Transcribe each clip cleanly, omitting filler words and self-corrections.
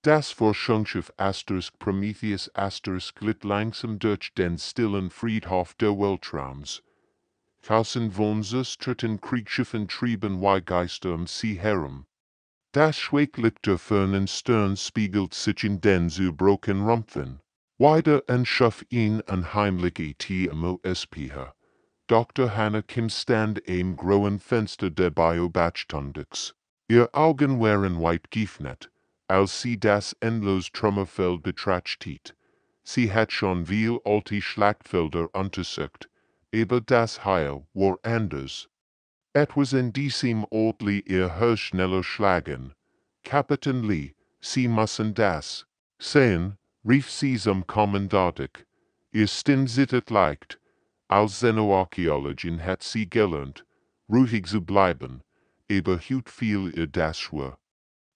Das Forschungsschiff Prometheus glitt langsam durch den stillen Friedhof der Weltraums. Tausend vonzustritten Kriegsschiffen trieben wie Geister sie herum. Das Schweigelichter fernen Stern spiegelt sich in den zerbrochenen Rumpfen. Wieder entschuf ihn ein heimlicher TMOSPH. Dr. Hannah Kim stand am grauen Fenster der Biobachtundex. Ihr Augen waren weit geöffnet, als sie das endlose Trümmerfeld betrachtete. Sie hat schon viel alte Schlachtfelder untersucht, aber das hier war anders. Etwas in diesem Ort ihr Herz schneller schlagen. Kapitän Lee, Sie müssen das sehen, rief sie zum Kommandanten. Ihr Stimme zittert leicht. Als Xenoarchäologin hat sie gelernt, ruhig zu bleiben, aber heute fiel ihr das schwer.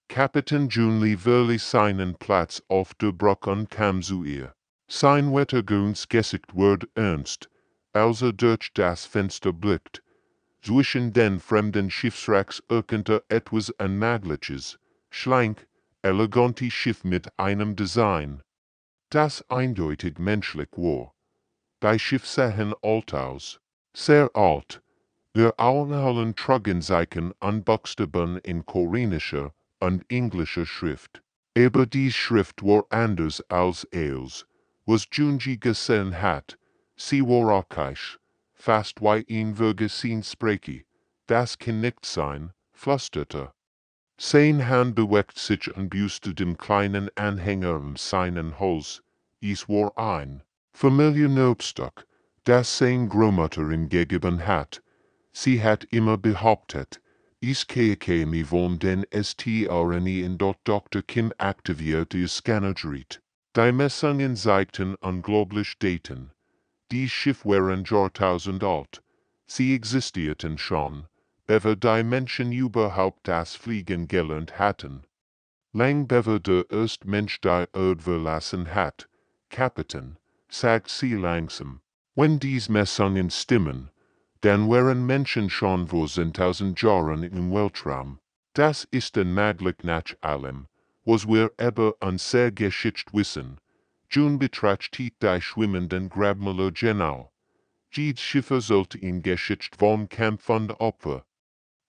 Kapitän Junli verließ seinen Platz auf der Brücke und kam zu ihr. Sein wettergrünes Gesicht wurde ernst, als durch das Fenster blickt. Zwischen den fremden Schiffswracks erkannte etwas Unmögliches, schlank, elegantes Schiff mit einem Design, das eindeutig menschlich war. Die Schiff sahen alt aus, sehr alt. Wir allen trugen Zeichen an Buchstaben in koreanischer und englischer Schrift. Aber die Schrift war anders als als, was Junji gesehen hat. Sie war archaisch, fast wie ein Vergessene Sprache. Das kann nicht sein, flüsterte. Sein Hand bewegt sich und büßte dem kleinen Anhänger seinen Hals. Es war ein familiar Notebook, das sein Großmutter ihm gegeben hat. Sie hat immer behauptet, es käme von den STRNE in dort Dr. Kim aktivierte Scannergerät. Die Messungen zeigten unglaublich Daten. Die Schiff waren Jahrtausend alt. Sie existierten schon, bevor die Menschen überhaupt das Fliegen gelernt hatten. Lang bevor der erste Mensch die Erde verlassen hat, Kapitän, sagt sie langsam. Wenn dies Messungen stimmen, dann waren Menschen schon vor 10.000 Jahren im Weltraum. Das ist unmöglich nach allem, was wir über unsere Geschichte wissen. Jun betrachtet die schwimmenden Grabmäler genau. Jedes Schiff sollte in Geschichte vom Kampf und Opfer.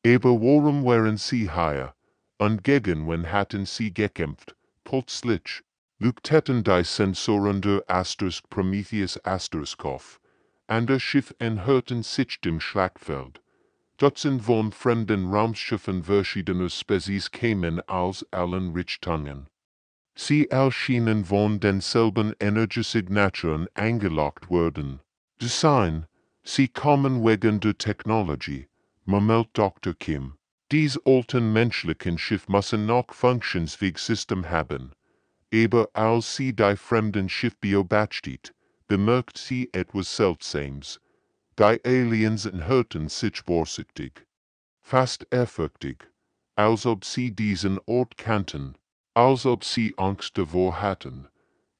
Aber warum waren sie hier? Und gegen wen hatten sie gekämpft? Plötzlich leuchteten die Sensoren der Prometheus auf. An das Schiff enthörten sich dem Schlachtfeld. Dutzend von fremden Raumschiffen verschiedener Spezies kamen aus allen Richtungen. Sie erschienen von denselben Energiesignaturen eingeloggt worden. Design, sie kommen wegen der Technologie, murmelt Dr. Kim. Dies alten menschlichen Schiff müssen noch funktionsfähig System haben. Aber als sie die fremden Schiff beobachtet, bemerkt sie etwas Seltsames. Die Aliens enthörten sich vorsichtig. Fast ehrfürchtig, als ob sie diesen Ort kannten, als ob sie Angst davor hatten.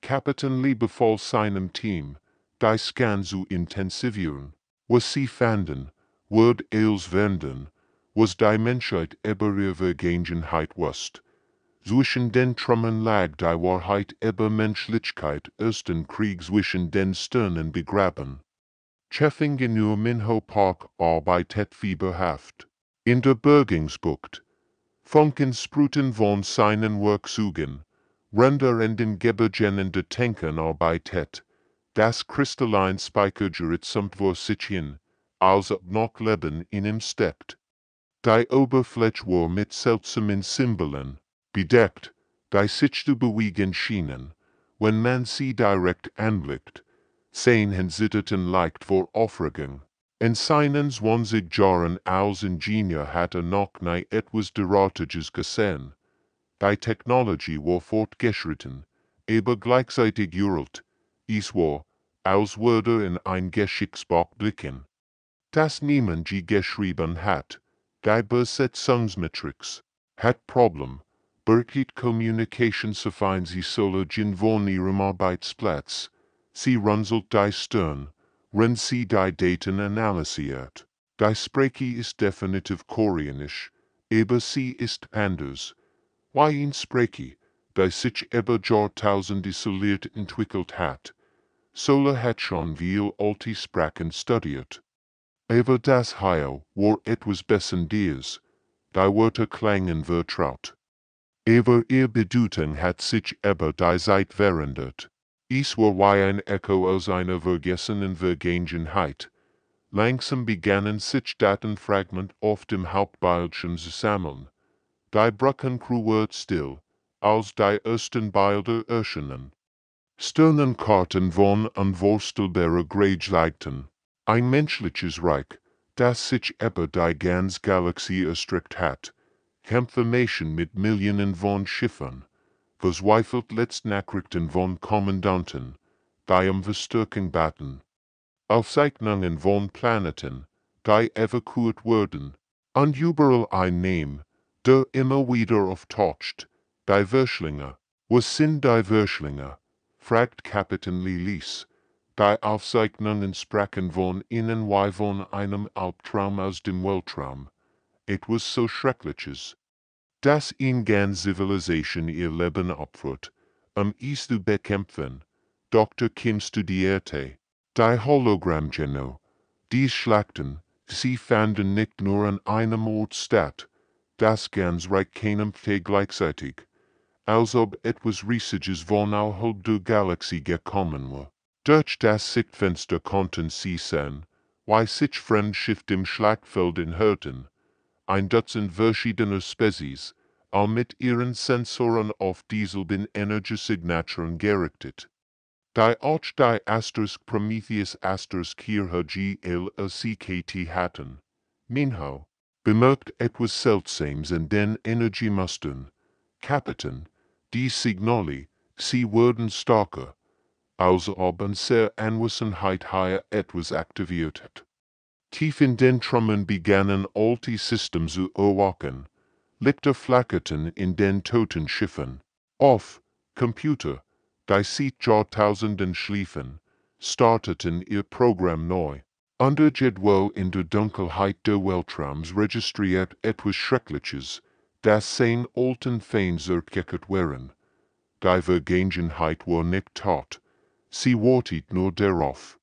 Kapitän Lee befahl seinem Team, die Scan zu intensivieren. Was sie fanden, wird als wenden, was die Menschheit über ihre Vergangenheit wusste. Zwischen den Trümmern lag die Wahrheit über Menschlichkeit ersten Krieg zwischen den Sternen begraben. Chefingenieur Minho Park arbeitet fieberhaft. In der Bergungsbucht. Funken sprühten von seinen Werkzeugen. Ränder in den Gebirgen der Tanken arbeitet. Das Kristalline Speichergerät samt vor sich hin, als ob noch Leben in ihm steckt. Die Oberfläche war mit seltsamen Symbolen bedeckt, die sich zu bewegen schienen, wenn man sie direkt anblickt. Seinen zitterten leicht vor Aufregung. In seinen 20 Jahren als Ingenieur hatte noch nie etwas derartiges gesehen. Die Technologie war fortgeschritten, aber gleichzeitig uralt. Es war, als würde in ein Geschichtsbuch blicken, das niemand je geschrieben hat. Die Besetzungsmatrix hat Problem. Birgit Communication verfeind sie solle von ihrem Arbeitsplatz. Sie runzelt die Stirn, wenn sie die Daten analysiert. Die Sprache ist definitiv koreanisch, aber sie ist anders. Wie eine Sprache, die sich über Jahrtausend isoliert entwickelt hat. Solar hat schon viel alte Sprachen studiert. Aber das hier war etwas Besonderes, die Wörter klangen vertraut. Aber ihr Bedeutung hat sich über die Zeit verändert. Es war wie ein Echo aus einer vergessenen Vergangenheit. Langsam begannen sich Datenfragmente auf dem Hauptbildschirm zu sammeln. Die Brücken kruwert still, als die ersten Bilder erschienen. Sternenkarten von unvorstellbarer Größe. Ein menschliches Reich, das sich über die ganze Galaxie erstreckt hat. Kämpfermaschen mit Millionen von Schiffen. Verzweifelt Letztnachrichten von Kommandanten, die Verstärkung baten. Aufzeichnungen von Planeten, die evakuiert wurden. Und überall ein Name, der immer wieder auftaucht. Die Verschlinge. Was sind die Verschlinge? Fragt Kapitän Lillis. Die Aufzeichnungen sprachen von ihnen wie von einem Albtraum aus dem Weltraum. Etwas so Schreckliches, dass in ganz Zivilisation ihr Leben opfert, es zu bekämpfen. Dr. Kim studierte die Hologrammgeno. Die Schlachten, sie fanden nicht nur an einem Ort statt, das ganz Reich kämpfte gleichzeitig, als ob etwas Riesiges von außerhalb der Galaxie gekommen war. Durch das Sichtfenster konnten sie sehen, wie sich Fremdschiffe im Schlachtfeld hörten. Ein Dutzend verschiedener Spezies, all mit ihren Sensoren auf dieselben Energiesignaturen gerichtet. Die auch die Asterisk Prometheus Asterisk Kirche GLCKT hatten. Minho bemerkt etwas Seltsames in den Energiemustern. Kapitän, die Signale, sie wurden stärker, als ob an sehr Anwesenheit hier etwas aktiviert hat. Tief in den Trümmern begannen alte Systeme zu erwachen. Lichter flackerten in den toten Schiffen. Auf Computer, die seit Jahrtausenden schliefen, starteten ihr Programm neu. Unter Jadwal in der Dunkelheit der Weltraums registriert etwas Schreckliches, das seine alten Feinde zurückgekehrt waren. Die Vergangenheit war nicht tot, sie wartet nur darauf,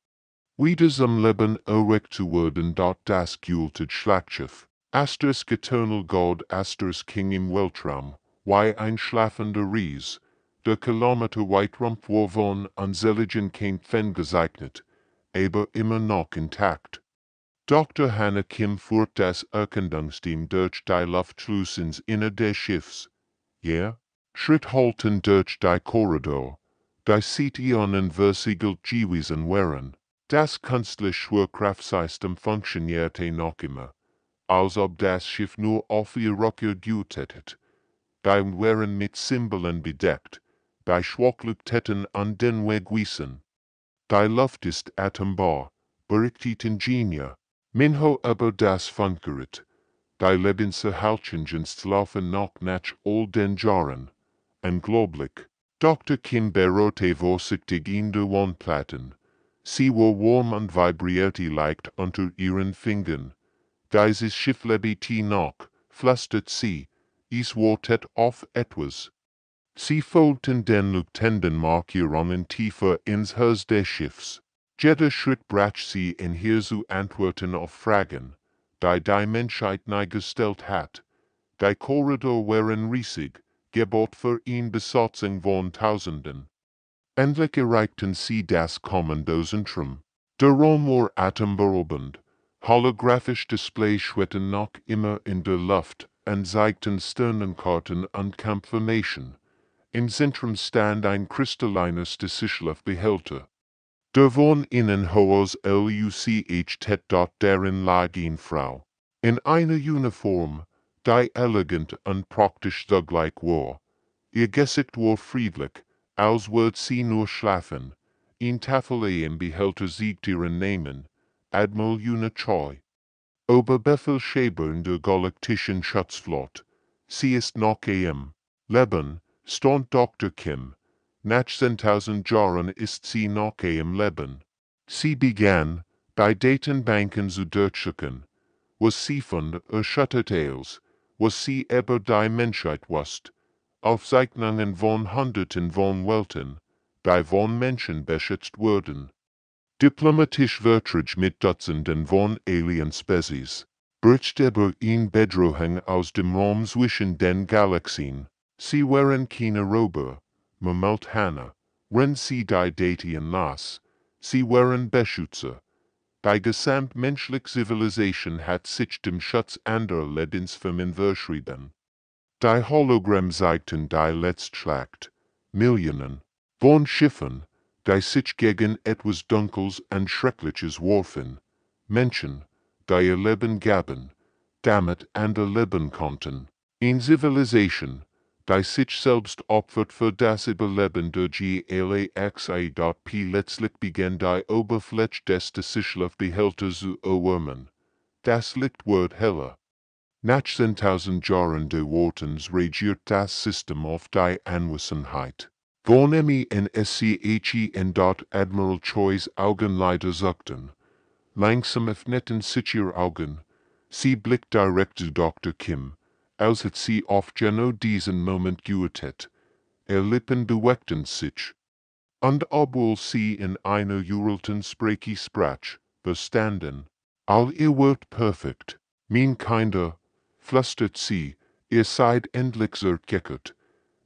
wieder zum Leben erweckt zu werden durch das gültige Schlachtschiff. Asterisk Eternal God Asterisk King im Weltraum, wie ein schlafender Ries, der kilometerweit Rumpf war von unseligen Kämpfen gezeichnet, aber immer noch intakt. Dr. Hannah Kim führt das Erkundungsteam durch die Luftschleusen ins Innere des Schiffs. Schritt halten durch die Korridor, die Sitionen versiegelt gewesen waren. Das künstliche Schwerkraftsystem funktionierte noch immer, als ob das Schiff nur auf ihr Rückkehr geütet. Die waren mit Symbolen bedeckt, die Schwachlichkeiten an den Weg wiesen. Die Luft ist atombar, berichtet Ingenieur. Minho über das Funkgerät. Die Lebenserhaltungen laufen noch nach all den Jahren. Unglaublich. Dr. Kim berührte vorsichtig in der Wandplatten. Sie war warm und vibrierte leicht unter ihren Fingern. Dieses Schiff lebte noch, flüstert sie. Es wartet auf etwas. Sie folgten den leuchtenden Markierungen tiefer ins Herz des Schiffs. Jeder Schritt brachte sie in hier zu Antworten auf Fragen, die Menschheit nie gestellt hat. Die Korridor waren riesig, gebaut für ihn Besatzung von Tausenden. Endlich erreichten sie das Kommandozentrum. Der Raum war atemberaubend. Holographisch Displays schwebten noch immer in der Luft und zeigten Sternenkarten und Kampfformation. Im Zentrum stand ein kristalliner Stichstoffbehälter. Der von innen hohes LUCH dort darin lag eine Frau. In einer Uniform, die elegant und praktisch zugleich war. Ihr Gesicht war friedlich, als würde sie nur schlafen. Ein Tafel im Behälter siegt ihren Namen, Admiral Una Choi. Oberbefehlshaber in der Galaktischen Schutzflotte. Sie ist noch im Leben, stand Dr. Kim. Nach 10.000 Jahren ist sie noch im Leben. Sie begann, bei Datenbanken zu durchschauen, was sie von erschüttert ist, was sie über die Menschheit wusste, Aufzeichnungen von Hunderten von Welten, die von Menschen beschätzt wurden. Diplomatisch Vertrag mit Dutzenden von Alien-Species. Bericht über ein Bedrohung aus dem Raum zwischen den Galaxien. Sie waren keine Roboter, murmelt Hannah, wenn sie die Daten las. Sie waren Beschützer. Die gesamtmenschliche Zivilisation hat sich dem Schutz anderer Lebensformen verschrieben. Die Hologramm zeigten die Letztschlacht. Millionen von Schiffen, die sich gegen etwas Dunkles und Schreckliches warfen. Menschen, die ihr Leben gaben, damit andere leben konnten. In Zivilisation, die sich selbst opfert für das Überleben der Galaxie. Letztlich begann die Oberfläche des Sicherheitsbehälters zu erwärmen. Das Licht wird heller. Nach 10.000 Jahren des Wartens regiert das System auf die Anwesenheit. Von MENSCHEN. Admiral Choi's Augen leider sagten. Langsam öffneten sich ihre Augen. Sie blickt direkt zu Dr. Kim, als hat sie auf genau diesen Moment gewartet. Lippen bewegten sich. Und obwohl sie in einer uralten Sprache sprach, verstanden. All ihr wird perfekt. Mein Kinder, flüstert sie, ihr seid endlich zurückgekehrt.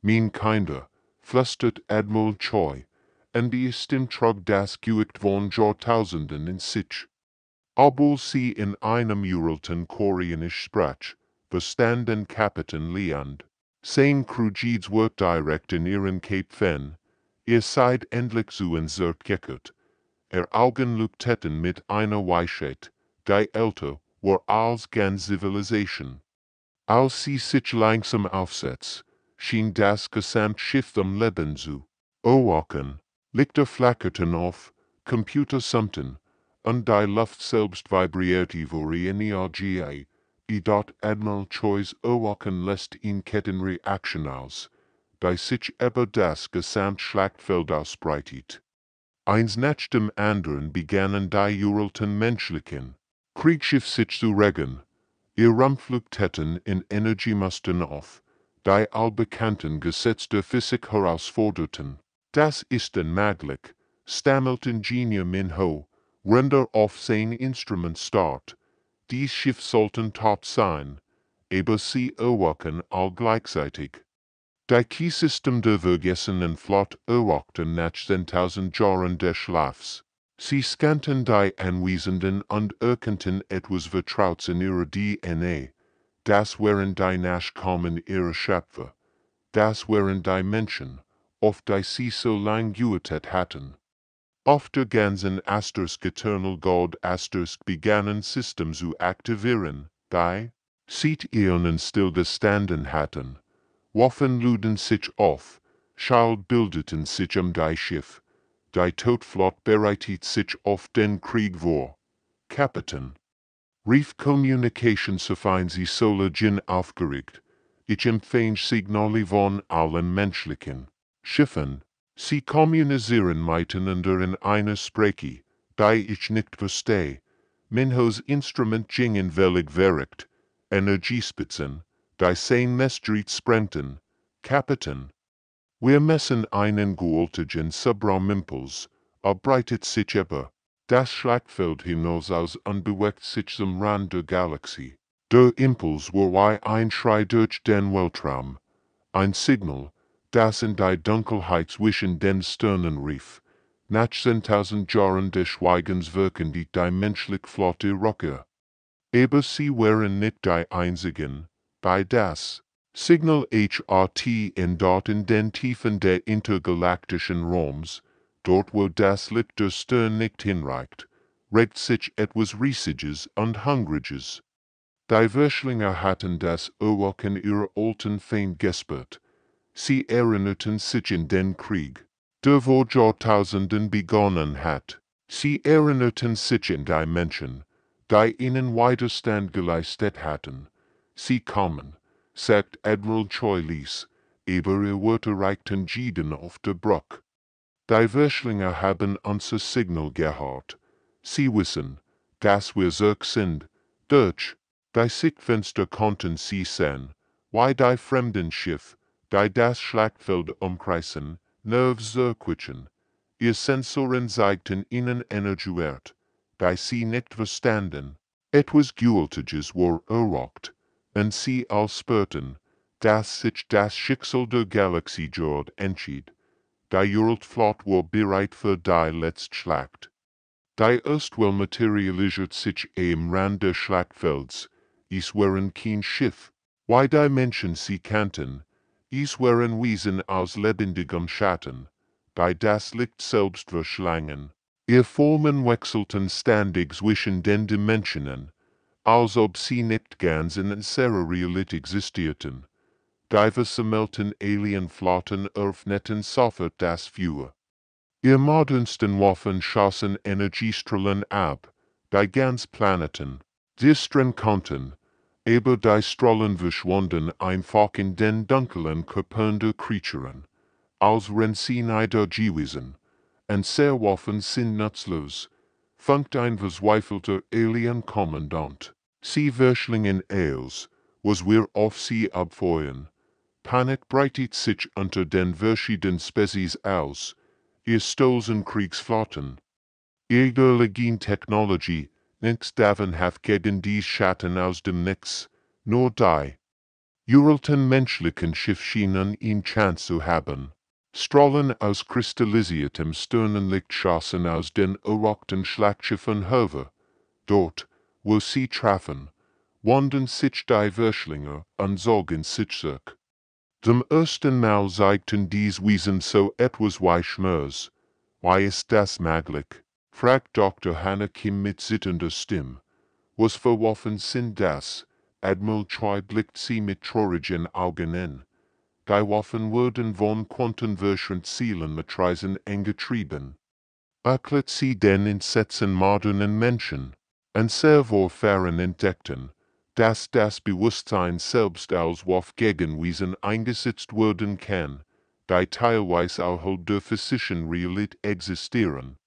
Mein Kinder, flüstert Admiral Choi, und die Stimme trug das Gewicht von Jahrtausenden in sich. Obwohl sie in einem uralten Koreanisch sprach, verstanden Kapitän Leand. Sein Krugits wird direkt in ihren Köpfen. Ihr seid endlich zu uns zurückgekehrt. Augen leuchteten mit einer Weisheit, die älter war als ganz Zivilisation. Als sie sich langsam aufsetzt, schien das Gesamtschiff am Leben zu erwachen. Lichter flackerten auf, Computer summten, und die Luft selbst vibrierte vor Energie. Admiral Choi's Erwachen lässt in Kettenreaktion aus, die sich über das Gesamtschlachtfeld ausbreitet. Eins nach dem anderen begannen die uralten menschlichen Kriegsschiff sich zu regen. Ihr Rumpflugtäten in Energiemustern auf, die allbekannten Gesetze der Physik herausforderten. Das ist unmöglich, stammelte Ingenieur Minho, render auf sein Instrument start. Dies Schiff sollten top sein, aber sie erwachen all gleichzeitig. Die Keysystem der vergessenen Flotte erwachten nach 10.000 Jahren des Schlafs. Sie scannten die Anwesenden und erkannten etwas Vertrautes in ihrer DNA. Das waren die Nachkommen ihrer Schöpfer. Das waren die Menschen, auf die sie so lang gewartet hatten. Auf der ganzen Asterisk-Eternal God Asterisk begannen System zu aktivieren, die seit Äonen stillgestanden hatten. Waffen luden sich auf, Schall bildeten sich die Schiff. Die Todflot bereitet sich auf den Krieg vor. Kapitän. Rief Communication sofern sie solle gin aufgeregt. Ich empfehle Signale von allen menschlichen Schiffen. Sie kommunizieren miteinander in einer Sprache, die ich nicht verstehe. Minhos Instrument gingen völlig verrückt. Energiespitzen, die sein Messgerät sprengten. Kapitän. Wir messen einen gewaltigen Subraumimpuls, breitet sich über das Schlachtfeld hinaus aus und bewegt sich zum Rand der Galaxie. Der Impuls war wie ein Schrei durch den Weltraum. Ein Signal, das in die Dunkelheit zwischen den Sternen rief. Nach 10.000 Jahren des Schweigens wirken die menschliche Flotte Rückkehr. Aber sie waren nicht die einzigen, bei das Signal HRT in den Tiefen des intergalaktischen Raums, dort wo das Licht der Stern nicht hinreicht, regt sich etwas Riesiges und Hungriges. Die Wöchlinge hatten das Erwachen ihrer alten Feind gespürt. Sie erinnerten sich in den Krieg, der vor Jahrtausenden begonnen hat. Sie erinnerten sich in die Menschen, die ihnen Widerstand geleistet hatten. Sie kommen, sagt Admiral Choi ließ, aber ihr Worte reichten jeden auf der Brücke. Die Wöchlinge haben unser Signal gehört. Sie wissen, dass wir zurück sind. Durch die Sichtfenster konnten sie sehen, wie die fremden Schiff, die das Schlachtfeld umkreisen, Nerves zerquitschen, ihr Sensoren zeigten ihnen energiewert, die sie nicht verstanden. Etwas Gewaltiges war errockt, und sie ausspürten, dass sich das Schicksal der Galaxie dort entschied. Die Worldflotte war bereit für die letzte Schlacht. Die Erstwelle materialisiert sich am Rand des Schlachtfelds. Es waren kein Schiff, wie die Menschen sie kannten. Es waren Wesen aus lebendigem Schatten, die das Licht selbst verschlangen. Ihr Formen wechselten ständig zwischen den Dimensionen, als ob sie nicht ganz in unserer Realität existierten. Die versammelten Alienflotten öffneten sofort das Feuer. Ihr modernsten Waffen schossen Energiestrahlen ab, die ganz Planeten distren konnten, aber die Strahlen verschwanden einfach in den dunklen Körpern der Kreaturen, als wenn sie niedergewiesen. Und sehr Waffen sind nutzlos, funkt ein verzweifelter Alien-Kommandant. Sie verschlingen alles, was wir auf sie abfeuern. Panik breitet sich unter den verschiedenen Spezies aus, ihr stoßen Kriegsflotten. Ihre Legien-Technologie, nichts davon hat gegen die Schatten aus dem Nix, nur die uralten menschlichen Schiffschienen in Chance zu haben. Strahlen aus kristallisiertem Sternenlicht schossen aus den errockten Schlachtschiffen hervor. Dort, wo sie trafen, wandten sich die Verschlinger und zogen sich zurück. Zum ersten Mal zeigten dies Wesen so etwas wie Schmerz. Wie ist das möglich? Fragt Dr. Hanakim mit zitternder Stimme. Was für Waffen sind das? Admiral Choi blickt sie mit traurigen Augen an. Die Waffen wurden von quantenverschenden Seelenmatrisen angetrieben. Erklärt sie den entsetzten modernen Menschen. Ein Servorfahren entdeckten, dass das Bewusstsein selbst als Waffe-Gegenwesen eingesetzt werden kann, die teilweise außerhalb der physischen Realität existieren.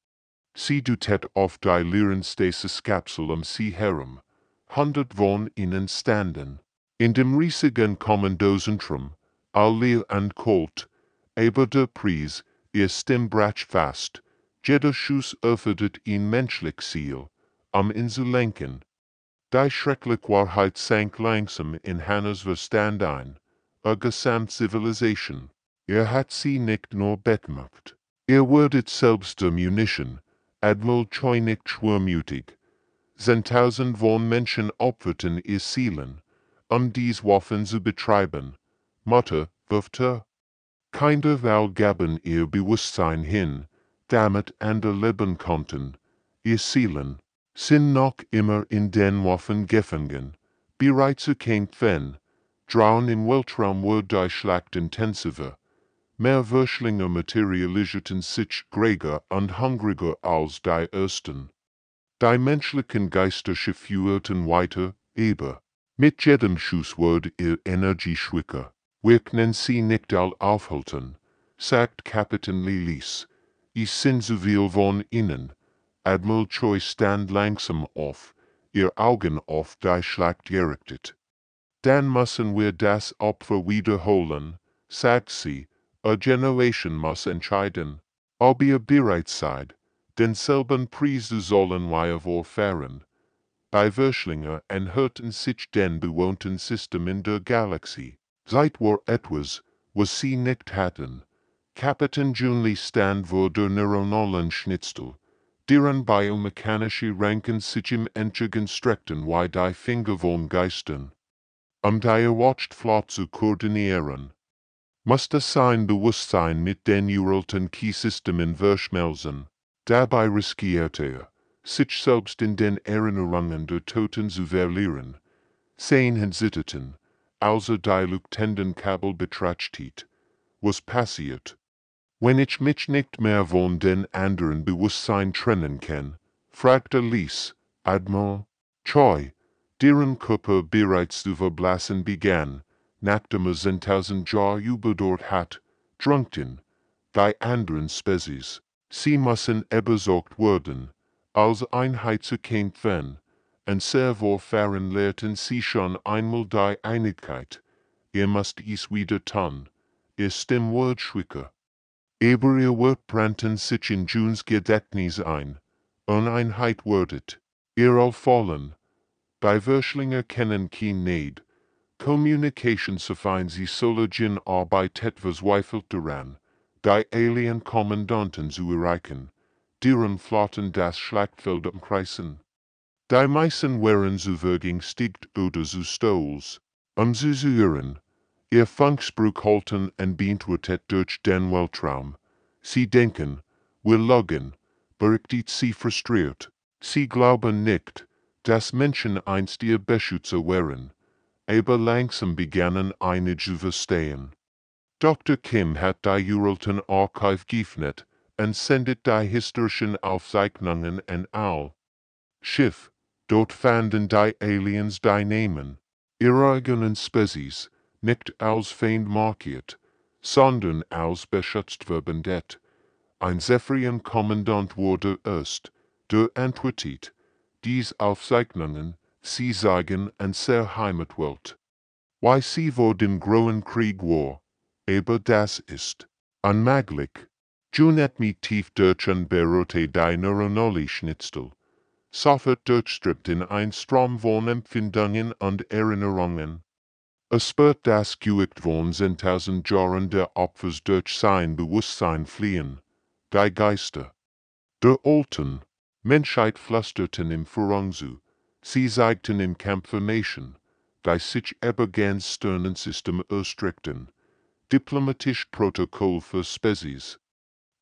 Sie dutet auf die Lehrenstasis-Kapsel sie herum, 100 von ihnen standen. In dem riesigen Kommandozentrum, all und kalt, aber der Preis, ihr Stimmbrach fast, jeder Schuss öffnet in menschlich Ziel, ihn zu lenken. Die schreckliche Wahrheit sank langsam in Hannahs Verstand ein, Gesamtzivilisation. Hat sie nicht nur bettmacht. Wurdet selbst der Munition, Admiral Choi nicht schwermütig. 10.000 von Menschen opferten ihr Seelen, dies Waffen zu betreiben. Mutter, wirfte. Keiner Wahl gaben ihr Bewusstsein hin, damit andere leben konnten. Ihr Seelen sind noch immer in den Waffen gefangen, bereit zu kämpfen. Draußen im Weltraum wurde die Schlacht intensiver. Mehr Verschlinger materialisierten sich gräger und hungriger als die ersten. Die menschlichen Geister führten weiter, aber mit jedem Schuss wurde ihr Energie schwächer. Wir können sie nicht all aufhalten, sagt Kapitän Lillis. Ich sind so viel von ihnen. Admiral Choi stand langsam auf, ihr Augen auf die Schlacht gerichtet. Dann müssen wir das Opfer wiederholen, sagt sie, Generation muss entscheiden, ob ihr bereit seid, denselben Preis zu sollen wir vorfahren. Die Verschlinger enthörten sich den bewohnten System in der Galaxie. Seit war etwas, was sie nicht hatten. Kapitän Junley stand vor der neuronalen Schnitzel, deren biomechanische Ranken sich im Entscheiden streckten wie die Finger von Geistern. Die erwacht flott zu koordinieren. Musste sein Bewusstsein mit den uralten Key-Systemen verschmelzen. Dabei riskierte sich selbst in den Erinnerungen der Toten zu verlieren. Sehen zitterten, als die leuchtenden Kabel betrachtet. Was passiert? Wenn ich mich nicht mehr von den anderen Bewusstsein trennen kann, fragte Lies, Admiral Choi, deren Körper bereits zu verblassen begann, nachdem 10.000 Jahre überdauert hat, drungten die anderen Spezies. Sie müssen besorgt werden, als Einheit zu kämpfen, und Servorfahren lehrten sie schon einmal die Einigkeit. Ihr müsst es wieder tun. ihr Stimmwort schwicke. Aber ihr Wort brannten sich in Junes Gedächtnis ein, Uneinheit wordet, ihr allfallen, bei Verschlinger kennen kein Neid, Communication sofern sie solchen Arbeit etwas zweifelt daran, die Alien-Kommandanten zu erreichen, deren Flotten das Schlachtfeld umkreisen. Die meisten wären zu vergängstigt oder zu stolz, zu hören, ihr Funkspruch halten und beantwortet durch den Weltraum. Sie denken, wir loggen, berichtet sie frustriert. Sie glauben nicht, dass Menschen einst ihr Beschützer wären, aber langsam begannen einige zu verstehen. Dr. Kim hat die Uralten Archiv geöffnet und sendet die historischen Aufzeichnungen an all Schiff. Dort fanden die Aliens die Namen ihrer eigenen Spezies nicht als Feind markiert, sondern als beschützt verwendet. Ein Zephyrien-Kommandant wurde erst antwortet. Dies Aufzeichnungen, sie sagen an sehr Heimatwelt. Why sie vor dem Großen Krieg war, aber das ist unmöglich. Junet mich tief durch ein Berote die neuronale Schnitzel. Sofort durchstrippt in ein Strom von Empfindungen und Erinnerungen. Es spürt das Geügt von 10.000 Jahren der Opfers durch sein Bewusstsein fliehen. Die Geister der alten Menschheit flüsterten im Voraus, sie zeigten im Kampfformation, die sich aber ganz Sternensystem erstreckten, diplomatisch Protokoll für Spezies.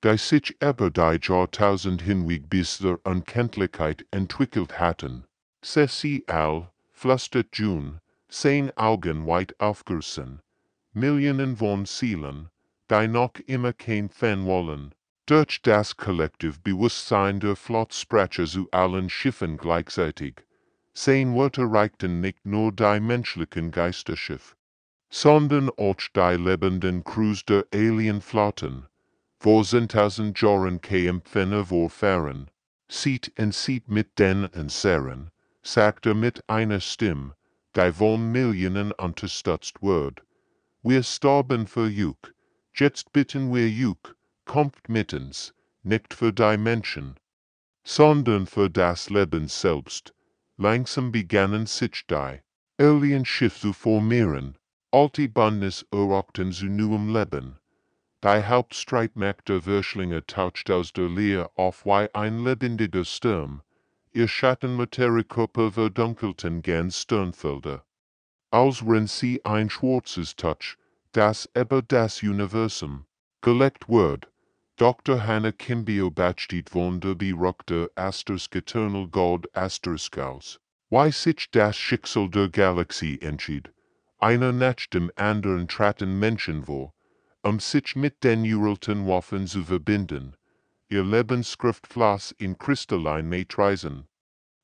Die sich aber die Jahrtausend hinweg bis zur Unkenntlichkeit entwickelt hatten. Sie all, flüstert June, sein Augen weit aufgerissen. Millionen von Seelen, die noch immer kein Fan wollen. Durch das Kollektivbewusstsein der Flottsprecher zu allen Schiffen gleichzeitig. Sein Wörter reichten nicht nur die menschlichen Geisterschiff, sondern auch die lebenden Crews der Alienflotten. Vor 10.000 Jahren Empfänger vorfahren, sieht mit den Enseren, sagte mit einer Stimme, die von Millionen unterstützt wird. Wir starben für Juk, jetzt bitten wir Juk, kommt mit uns, nicht für die Menschen, sondern für das Leben selbst. Langsam begannen sich die Alien-Schiff zu formieren, alte Bündnis erwachten zu neuem Leben. Die Hauptstreitmacht der Verschlinger taucht aus der Leer auf wie ein lebendiger Sturm, ihr Schattenmateriekörper verdunkelten ganz Sternfelder. Als wenn sie ein schwarzes Touch, das über das Universum gelegt wird. Dr. Hannah Kimbio besteht von der Beruchte Asterisk Eternal God Asterisk aus. Wie sich das Schicksal der Galaxie entschied, einer nach dem anderen traten Menschen vor, sich mit den uralten Waffen zu verbinden, ihr Lebenskraft floss in kristallin Matrisen.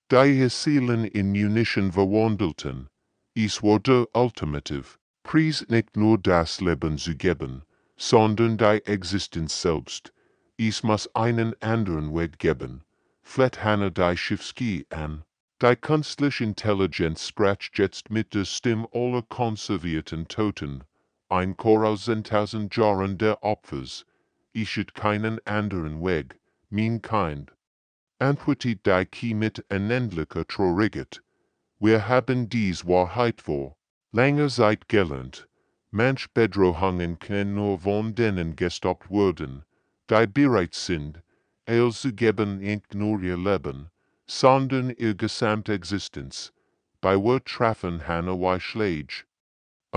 Da ihr Seelen in Munition verwandelten, es war der Ultimative, Preis nicht nur das Leben zu geben, sondern die Existenz selbst. Es muss einen anderen Weg geben. Flet Hannah die Schiffski an. Die künstliche Intelligenz spricht jetzt mit der Stimme aller konservierten Toten. Ein Chor aus 10.000 Jahren der Opfers. Ich hätte keinen anderen Weg, mein Kind. Antwortet die Ki mit unendlicher Traurigkeit. Wir haben dies Wahrheit vor langer Zeit gelernt. Manch Bedrohungen können nur von denen gestoppt werden, die bereit sind, zu geben nicht nur ihr Leben, sondern ihr gesamte Existenz. Bei wir trafen Hannah wie Schläge.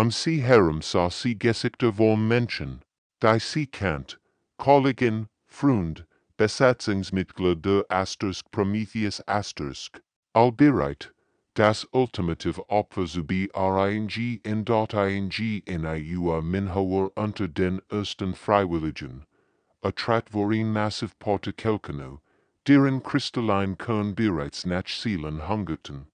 Sie herum sah sie Gesichter von Menschen, die sie kennt, Kollegen, Freund, Besatzungsmitglieder der Asterisk Prometheus Asterisk, allbereit, das ultimative Opfer zu beringen in IUA Minhower unter den ersten Freiwilligen. Trat vorin massiv Portakelkano, deren kristallin Kern bereits nach Seelen hungerten.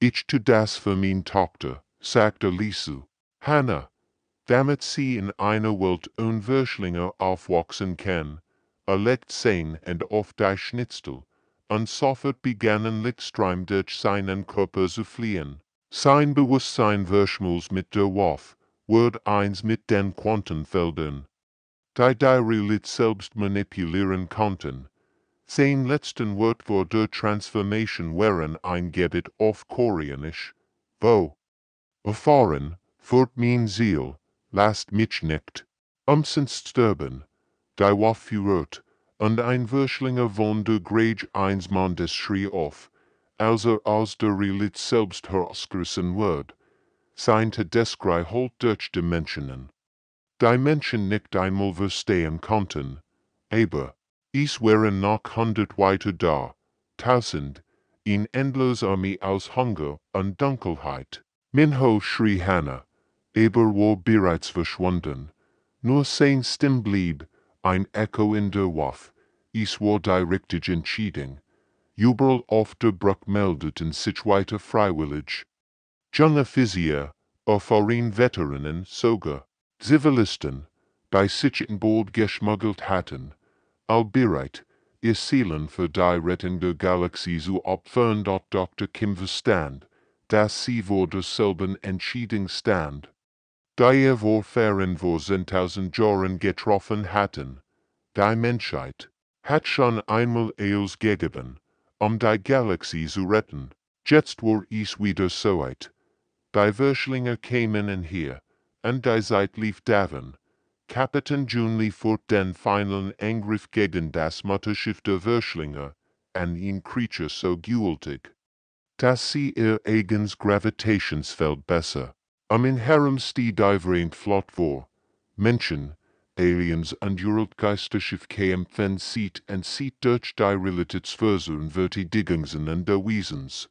Ich tu das für mein Tochter, sagte Lisu. Hannah, damit sie in einer Welt Unverschlinger aufwachsen kann, erlegt sein und auf die Schnitzel, und sofort begannen Lichtstreim durch seinen Körper zu fliehen. Sein Bewusstsein verschmolz mit der Waffe, Word eins mit den Quantenfeldern. Die Realität selbst manipulieren konnten. Sein letzten Wort vor der Transformation waren eingebet auf Koreanisch, wo erfahren, fort mein Ziel, last mich nicht, sonst sterben, die Waffürert, und ein Würschlinger von der Grage eins Mondes schrie auf, als aus der Realität selbst herausgerissen wird, seinte Deskrei holt durch die Menschen. Die Menschen nicht einmal verstehen konnten, aber es waren noch 100 weiter da, 1000, in endloser Armee aus Hunger und Dunkelheit. Minho schrie Hannah, aber war bereits verschwunden. Nur sein Stimm blieb, ein Echo in der Waff, es war die richtige Entscheidung. Überall auf der Brücke meldeten sich weiter freiwillig. Junge Physiker, erfahrene Veteranen sogar, Zivilisten, die sich in Bord geschmuggelt hatten, bereit, ihr Seelen für die Rettung der Galaxie zu opfern, Dr. Kim verstand, dass sie vor derselben Entscheidung stand. Die Warfaren vor 10.000 Jahren getroffen hatten. Die Menschheit hat schon einmal alles gegeben, die Galaxie zu retten. Jetzt war es wieder soweit. Die Würschlinge kamen in hier, und die Zeit lief davon. Kapitän Jun lief fort den finalen Angriff gegen das Mutterschiff der Würschlinge, an ihn Creature so gewaltig, dass sie ihr eigens Gravitationsfeld besser, in Herumsteht die flott vor. Menschen, Aliens und Galaktische kämpfen sieht und sieht durch die Realitätsversuchen Verteidigungen und der Wesens.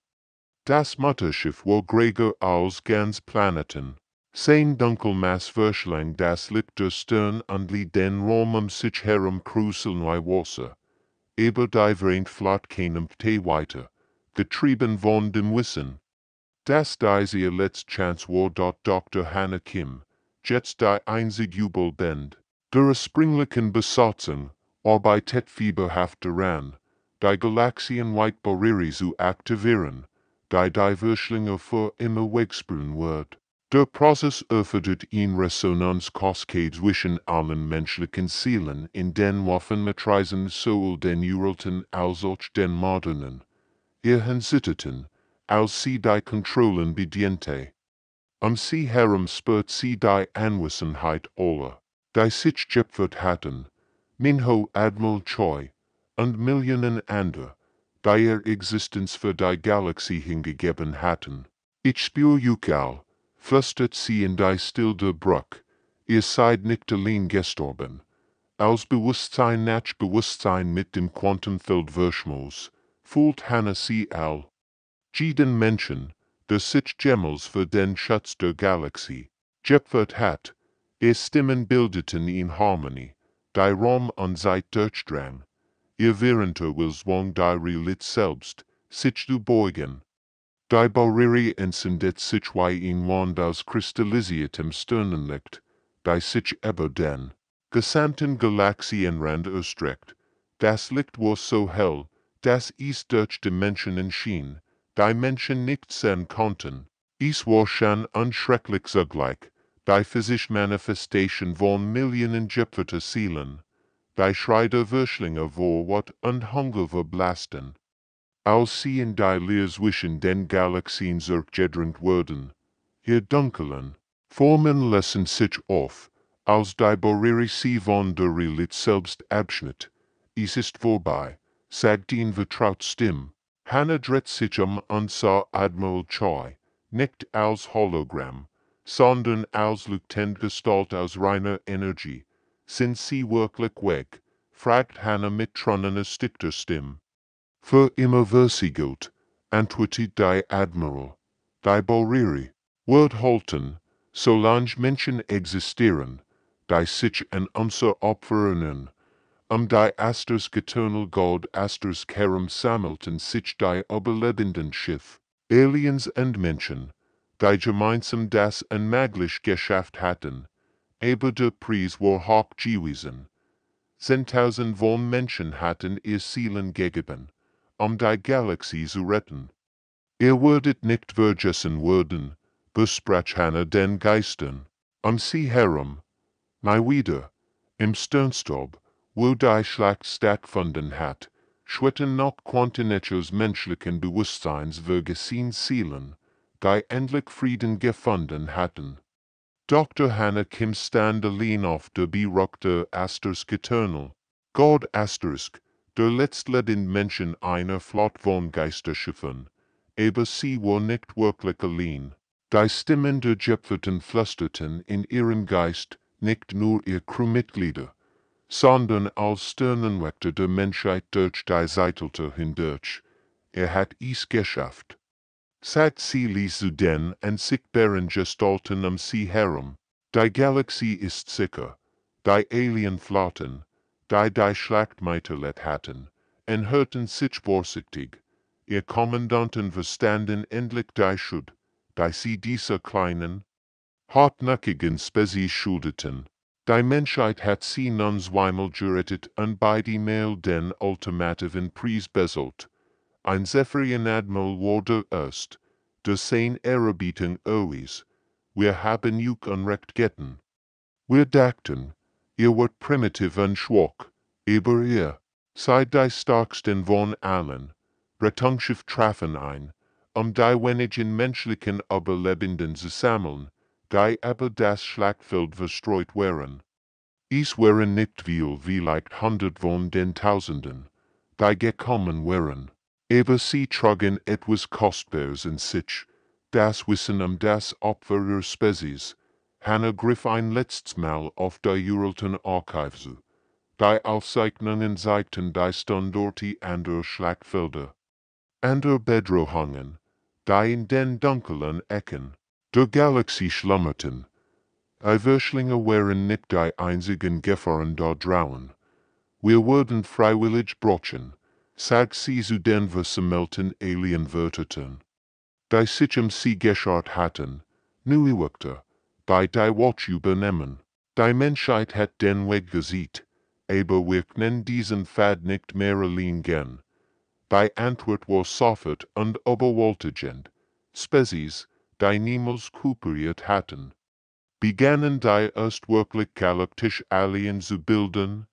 Das Mutterschiff war größer als ganz Planeten. Sein Dunkelmaß verschlang das Licht der Stern und ließ den Raum sich herum kruseln wie Wasser. Aber die Flott kämpfte weiter, getrieben von dem Wissen, dass dies ihr letzte Chance war, Dr. Hannah Kim, jetzt die einzige Jubel bend. Der springlichen Besatzung arbeitet fieberhaft daran, die Galaxien weit Barriere zu aktivieren, die Würschlinge für immer wegsprühen wird. Der Prozess erfordert in Resonanzkaskade zwischen allen menschlichen Seelen in den Waffenmatrisen sowohl den uralten als auch den modernen. Ihr Hensitterten, als sie die Kontrollen bediente. Sie herum spürt sie die Anwesenheit aller, die sich geopfert hatten, Minho Admiral Choi, und Millionen andere, die ihr Existenz für die Galaxie hingegeben hatten. Ich spür Jukal, flüstert sie in die Still der Brücke, ihr seid nicht allein gestorben. Als Bewusstsein nach Bewusstsein mit dem Quantenfeld verschmolz, fühlt Hannah sie all. Jeden Menschen, der sich jemals für den Schutz der Galaxie geopfert hat, ihr Stimmen bildeten in Harmonie, die Raum und Zeit durchdrang. Ihr währender will zwang die Realität selbst, sich zu beugen. Die Barriere entzündet sich wie in Wand aus kristallisiertem Sternenlicht, die sich über den gesamten Galaxienrand erstreckt. Das Licht war so hell, dass es durch die Menschen erschien, die Menschen nicht sehen konnten. Es war schon schrecklich zugleich, die physische Manifestation von Millionen geopferter Seelen. Die Schrei der Würschlinge war wat und Hunger verblasten. Als sie in die Leer zwischen den Galaxien zurückgedrängt wurden, ihr dunklen Formen lassen sich auf, als die Barriere sie von der Realität selbst abschnitt. Es ist vorbei, sagt die vertraute Stimme. Hannah dreht sich und sah Admiral Choi, nicht als Hologramm, sondern als Leuchtendgestalt aus reiner Energie. Sind sie wirklich weg? Fragt Hannah mit trockener Stimme. Für immer versiegelt, antwortet die Admiral. Die Barriere wird halten, solange Menschen existieren, die sich an unser opfern. Die Asters Eternal God Asters Kerum sammelten sich die überlebenden Schiff, Aliens und Menschen, die gemeinsam das unmöglich geschafft hatten, aber der Preis war hoch gewesen. 10.000 von Menschen hatten ihr Seelen gegeben, die Galaxie zu retten. Ihr würdet nicht vergessen werden, besprach Hannah den Geistern. Sie herum, my wieder, im Sternstaub, wo die Schlacht stattgefunden hat, schwitten noch Quantenetjes menschlichen Bewusstseins Vergessene Seelen, die endlich Frieden gefunden hatten. Dr. Hannah Kim stand alleen auf der beruckte Asterisk Eternal. God Asterisk, der letzte den Menschen einer Flott von Geister schiffen, aber sie war nicht wirklich allein. Die Stimmen der Gepferten flüsterten in ihren Geist nicht nur ihr Crewmitglieder, sondern als Sternenwächter der Menschheit durch die Zeitalter hindurch. Hat es geschafft. Sagt sie ließ zu den unsichtbaren Gestalten sie herum. Die Galaxie ist sicher. Die Alienflotten, die Schlacht miterlebt hatten, hörten sich vorsichtig. Ihr Kommandanten verstanden endlich die Schuld, die sie dieser kleinen, hartnäckigen Spezies schuldeten. Die Menschheit hat sie nun zweimal gerettet und beide Mal den ultimativen Preis bezahlt. Ein Zephyrien-Admiral wurde erst, der sein Ehrerbietung always. Wir haben juk Unrecht getten. Wir dachten, ihr wart primitiv und schwach, aber ihr seid die starksten von allen. Rettungsschiff trafen ein, die wenigen menschlichen Überlebenden zu sammeln, die aber das Schlachtfeld verstreut waren. Es waren nicht viel, vielleicht 100 von den Tausenden, die gekommen waren. Aber sie trugen etwas Kostbares in sich, das Wissen das Opfer ihrer Spezies. Hannah griff ein letztes Mal auf die uralten Archive zu. Die Aufzeichnungen zeigten die Standorte anderer Schlachtfelder. Andere Bedrohungen, die in den dunklen Ecken der Galaxie schlummerten. Die Wörschlinge waren nicht die einzigen Gefahren da draußen. Wir wurden freiwillig brochen, sagt sie zu den versammelten Alienwörtern. Die sich sie geschart hatten, nu iwakte, bei die Watch übernehmen. Die Menschheit hat den Weg gesieht, aber wir können diesen Pfad nicht mehr allein gehen. Die Antwort war sofort und überwältigend. Spezies, die niemals kooperiert hatten, begannen die erst wirklich galaktische Alien zu bilden,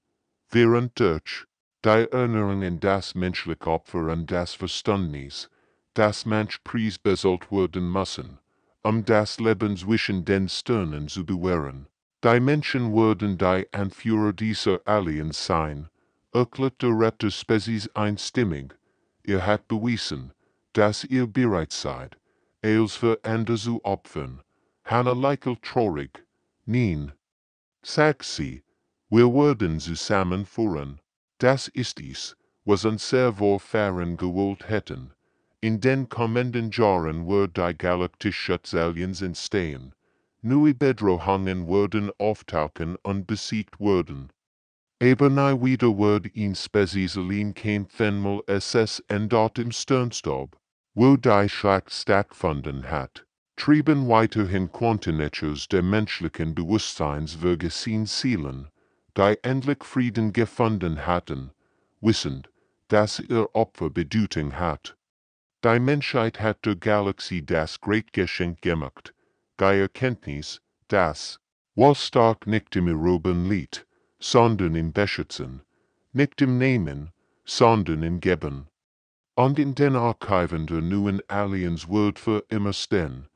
während durch die Erinnerung in das menschliche Opfer und das Verständnis, das manch Preis bezahlt werden müssen, das Leben zwischen den Sternen zu bewahren. Die Menschen würden die Anführer dieser Aliens sein, erklärte der Spezies einstimmig. Ihr habt bewiesen, dass ihr bereit seid, als für andere zu opfern. Hannah lächelt traurig. Nein, sagt sie, wir werden zusammenfuhren. Das ist es, was uns sehr vorfahren gewollt hätten. In den kommenden Jahren wird die galaktische Aliens entstehen. Neue Bedrohungen werden auftauchen und besiegt werden. Aber nie wieder wird ein Spezies allein kämpfen mal SS dort im Sternstaub, wo die Schlacht stattgefunden hat. Trieben weiterhin Quantenetjes der menschlichen Bewusstseins Vergessene Seelen, die endlich Frieden gefunden hatten, wissend, dass ihr Opfer Bedeutung hat. Die Menschheit hat der Galaxie das Geschenk gemacht, die Erkenntnis, dass, was stark nicht im Erobern liegt, sondern im Beschützen, nicht im Nehmen, sondern im Geben. Und in den Archiven der neuen Aliens wird für immer stehen,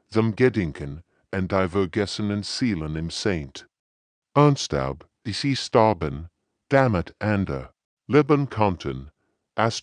zum Gedenken an die vergessenen Seelen im Saint. Sternenstaub, die sie starben, damit andere leben konnten, ******.